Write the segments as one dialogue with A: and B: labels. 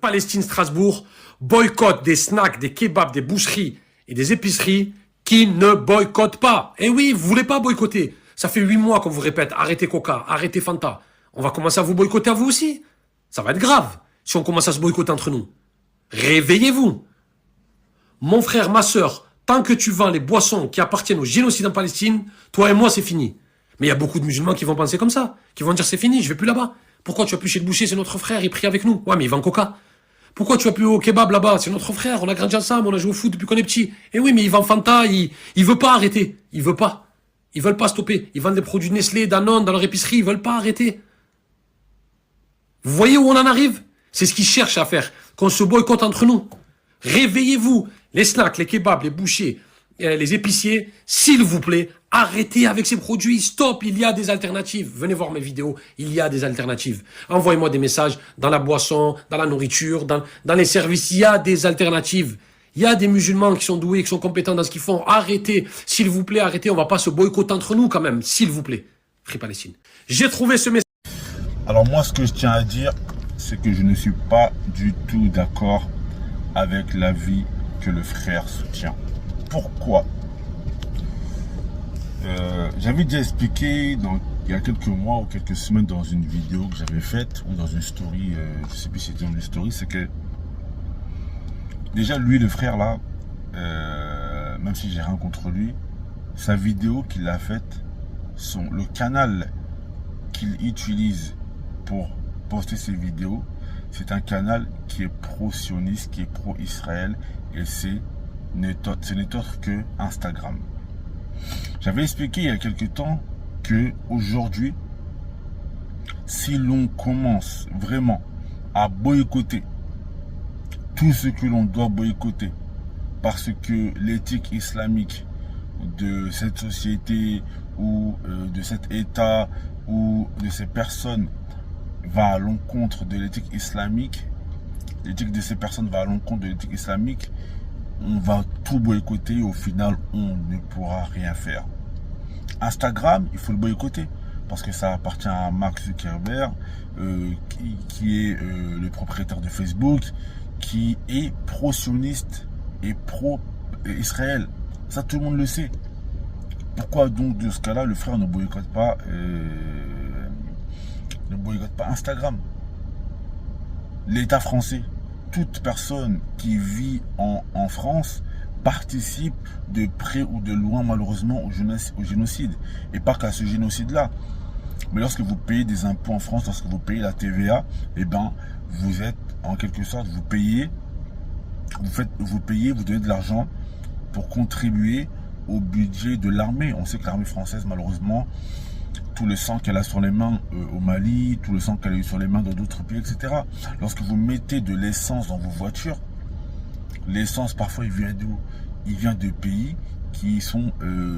A: Palestine-Strasbourg boycottent des snacks, des kebabs, des boucheries et des épiceries qui ne boycottent pas. Eh oui, vous voulez pas boycotter. Ça fait 8 mois qu'on vous répète, arrêtez Coca, arrêtez Fanta. On va commencer à vous boycotter à vous aussi. Ça va être grave si on commence à se boycotter entre nous. Réveillez-vous. Mon frère, ma soeur, tant que tu vends les boissons qui appartiennent au génocide en Palestine, toi et moi, c'est fini. Mais il y a beaucoup de musulmans qui vont penser comme ça, qui vont dire c'est fini, je vais plus là-bas. Pourquoi tu vas plus chez le boucher, c'est notre frère, il prie avec nous. Ouais, mais il vend Coca. Pourquoi tu vas plus au kebab là-bas, c'est notre frère, on a grandi ensemble, on a joué au foot depuis qu'on est petit. Eh oui, mais il vend Fanta, il veut pas arrêter, il veut pas. Ils veulent pas stopper. Ils vendent des produits Nestlé, Danone dans leur épicerie, ils veulent pas arrêter. Vous voyez où on en arrive? C'est ce qu'ils cherchent à faire, qu'on se boycotte entre nous. Réveillez-vous, les snacks, les kebabs, les bouchers, les épiciers, s'il vous plaît, arrêtez avec ces produits, stop, il y a des alternatives. Venez voir mes vidéos, il y a des alternatives. Envoyez-moi des messages dans la boisson, dans la nourriture, dans les services, il y a des alternatives. Il y a des musulmans qui sont doués, qui sont compétents dans ce qu'ils font. Arrêtez, s'il vous plaît, arrêtez, on va pas se boycotter entre nous quand même, s'il vous plaît. Free Palestine. J'ai trouvé ce message.
B: Alors moi, ce que je tiens à dire, c'est que je ne suis pas du tout d'accord avec l'avis que le frère soutient. Pourquoi? J'avais déjà expliqué il y a quelques mois ou quelques semaines dans une vidéo que j'avais faite ou dans une story, je sais plus si c'était dans une story, c'est que déjà lui le frère là, même si j'ai rien contre lui, sa vidéo qu'il a faite, le canal qu'il utilise pour poster ses vidéos, c'est un canal qui est pro-sioniste, qui est pro-Israël, et ce n'est autre que Instagram. J'avais expliqué il y a quelques temps que aujourd'hui, si l'on commence vraiment à boycotter tout ce que l'on doit boycotter, parce que l'éthique islamique de cette société ou de cet État ou de ces personnes va à l'encontre de l'éthique islamique, l'éthique de ces personnes va à l'encontre de l'éthique islamique, on va tout boycotter et au final on ne pourra rien faire. Instagram, il faut le boycotter parce que ça appartient à Mark Zuckerberg, qui est le propriétaire de Facebook, qui est pro-sioniste et pro-Israël. Ça, tout le monde le sait. Pourquoi donc, de ce cas-là, le frère ne boycotte pas Instagram? L'État français, toute personne qui vit en France participe de près ou de loin, malheureusement, au génocide. Et pas qu'à ce génocide-là. Mais lorsque vous payez des impôts en France, lorsque vous payez la TVA, eh ben, vous êtes, en quelque sorte, vous payez, vous donnez de l'argent pour contribuer au budget de l'armée. On sait que l'armée française, malheureusement, tout le sang qu'elle a sur les mains au Mali, tout le sang qu'elle a eu sur les mains dans d'autres pays, etc. Lorsque vous mettez de l'essence dans vos voitures, l'essence, parfois, il vient d'où? Il vient de pays qui sont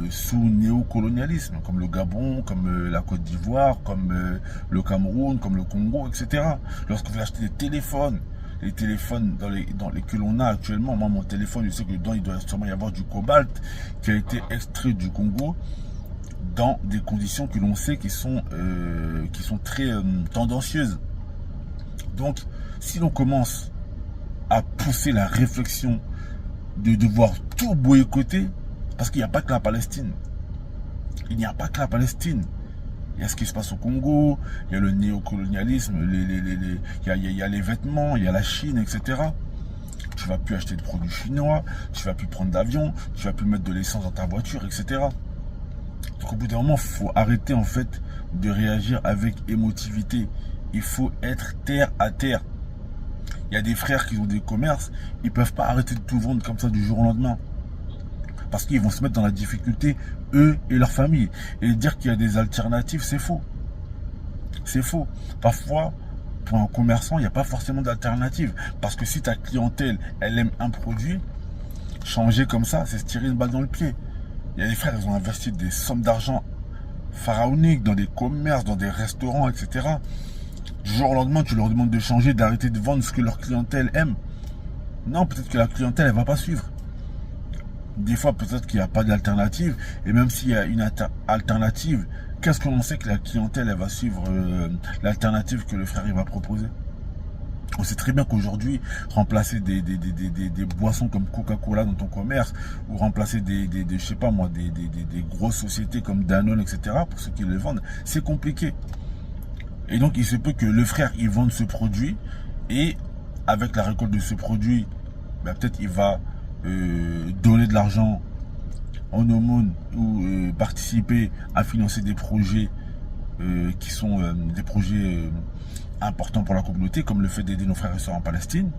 B: sous néocolonialisme, comme le Gabon, comme la Côte d'Ivoire, comme le Cameroun, comme le Congo, etc. Lorsque vous achetez des téléphones, les téléphones que l'on a actuellement, moi mon téléphone, je sais que dedans il doit sûrement y avoir du cobalt qui a été extrait du Congo dans des conditions que l'on sait qui sont très tendancieuses. Donc, si l'on commence à pousser la réflexion de devoir tout boycotter, parce qu'il n'y a pas que la Palestine. Il n'y a pas que la Palestine. Il y a ce qui se passe au Congo, il y a le néocolonialisme, il y a les vêtements, il y a la Chine, etc. Tu ne vas plus acheter de produits chinois, tu ne vas plus prendre d'avion, tu ne vas plus mettre de l'essence dans ta voiture, etc. Donc au bout d'un moment, il faut arrêter en fait de réagir avec émotivité. Il faut être terre à terre. Il y a des frères qui ont des commerces, ils ne peuvent pas arrêter de tout vendre comme ça du jour au lendemain. Parce qu'ils vont se mettre dans la difficulté, eux et leur famille. Et dire qu'il y a des alternatives, c'est faux. C'est faux. Parfois, pour un commerçant, il n'y a pas forcément d'alternative. Parce que si ta clientèle, elle aime un produit, changer comme ça, c'est se tirer une balle dans le pied. Il y a des frères, ils ont investi des sommes d'argent pharaoniques dans des commerces, dans des restaurants, etc. Du jour au lendemain, tu leur demandes de changer, d'arrêter de vendre ce que leur clientèle aime. Non, peut-être que la clientèle, elle ne va pas suivre. Des fois, peut-être qu'il n'y a pas d'alternative. Et même s'il y a une alternative, qu'est-ce que l'on sait que la clientèle, elle va suivre l'alternative que le frère il va proposer? On sait très bien qu'aujourd'hui, remplacer des boissons comme Coca-Cola dans ton commerce, ou remplacer je sais pas moi, des grosses sociétés comme Danone, etc., pour ceux qui les vendent, c'est compliqué. Et donc, il se peut que le frère, il vende ce produit, et avec la récolte de ce produit, ben, peut-être il va donner de l'argent en aumône ou participer à financer des projets qui sont des projets importants pour la communauté, comme le fait d'aider nos frères et sœurs en Palestine.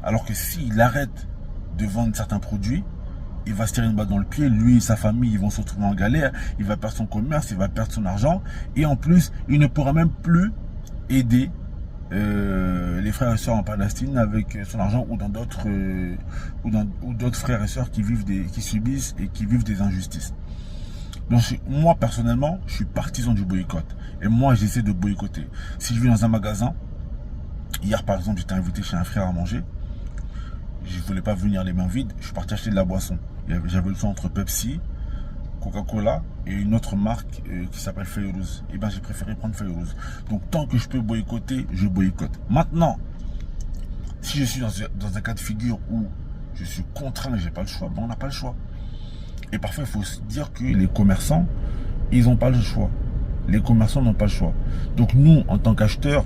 B: Alors que s'il arrête de vendre certains produits, il va se tirer une balle dans le pied, lui et sa famille, ils vont se retrouver en galère, il va perdre son commerce, il va perdre son argent, et en plus, il ne pourra même plus aider les frères et sœurs en Palestine avec son argent, ou dans d'autres ou d'autres frères et sœurs qui subissent et qui vivent des injustices. Donc moi personnellement, je suis partisan du boycott, et moi j'essaie de boycotter. Si je vais dans un magasin, hier par exemple j'étais invité chez un frère à manger, je ne voulais pas venir les mains vides, je suis parti acheter de la boisson. J'avais le choix entre Pepsi, Coca-Cola et une autre marque qui s'appelle Fayrouz. Et bien j'ai préféré prendre Fayrouz. Donc tant que je peux boycotter, je boycotte. Maintenant, si je suis dans un cas de figure où je suis contraint et j'ai pas le choix, ben on n'a pas le choix. Et parfois il faut se dire que les commerçants, ils n'ont pas le choix. Les commerçants n'ont pas le choix. Donc nous, en tant qu'acheteurs,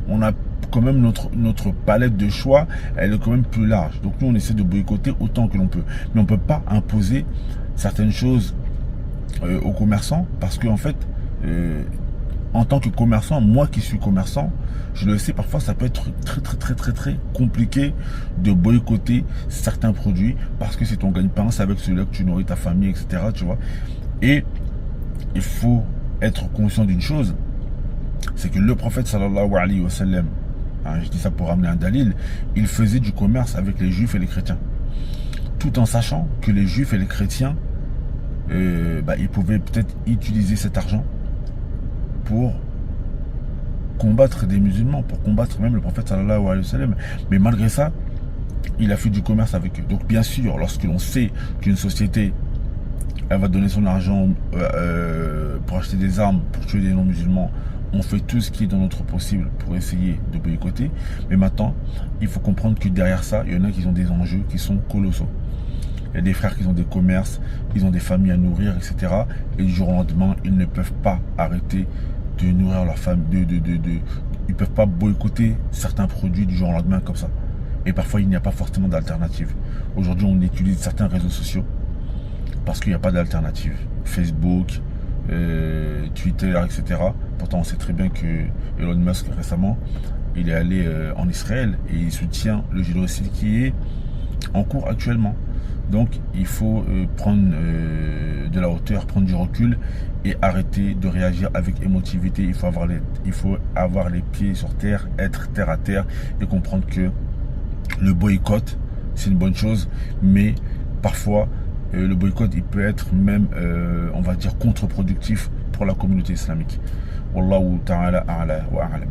B: on a quand même notre palette de choix, elle est quand même plus large. Donc nous, on essaie de boycotter autant que l'on peut. Mais on ne peut pas imposer certaines choses aux commerçants, parce qu'en fait, en tant que commerçant, moi qui suis commerçant, je le sais, parfois ça peut être très compliqué de boycotter certains produits, parce que c'est ton gagne-pain, c'est avec celui-là que tu nourris ta famille, etc. Tu vois. Et il faut être conscient d'une chose, c'est que le prophète sallallahu alayhi wa sallam, je dis ça pour ramener un dalil, il faisait du commerce avec les juifs et les chrétiens, tout en sachant que les juifs et les chrétiens ils pouvaient peut-être utiliser cet argent pour combattre des musulmans, pour combattre même le prophète sallallahu alayhi wa sallam. Mais malgré ça, il a fait du commerce avec eux. Donc bien sûr, lorsque l'on sait qu'une société, elle va donner son argent pour acheter des armes, pour tuer des non-musulmans, on fait tout ce qui est dans notre possible pour essayer de boycotter. Mais maintenant, il faut comprendre que derrière ça, il y en a qui ont des enjeux qui sont colossaux. Il y a des frères qui ont des commerces, ils ont des familles à nourrir, etc. Et du jour au lendemain, ils ne peuvent pas arrêter de nourrir leur famille. Ils ne peuvent pas boycotter certains produits du jour au lendemain comme ça. Et parfois, il n'y a pas forcément d'alternative. Aujourd'hui, on utilise certains réseaux sociaux parce qu'il n'y a pas d'alternative. Facebook, Twitter, etc. Pourtant, on sait très bien que Elon Musk, récemment, il est allé en Israël et il soutient le génocide qui est en cours actuellement. Donc, il faut prendre de la hauteur, prendre du recul et arrêter de réagir avec émotivité. Il faut avoir les pieds sur terre, être terre à terre et comprendre que le boycott, c'est une bonne chose, mais parfois, le boycott, il peut être même, on va dire, contre-productif pour la communauté islamique. Wallahu ta'ala a'la wa a'lam.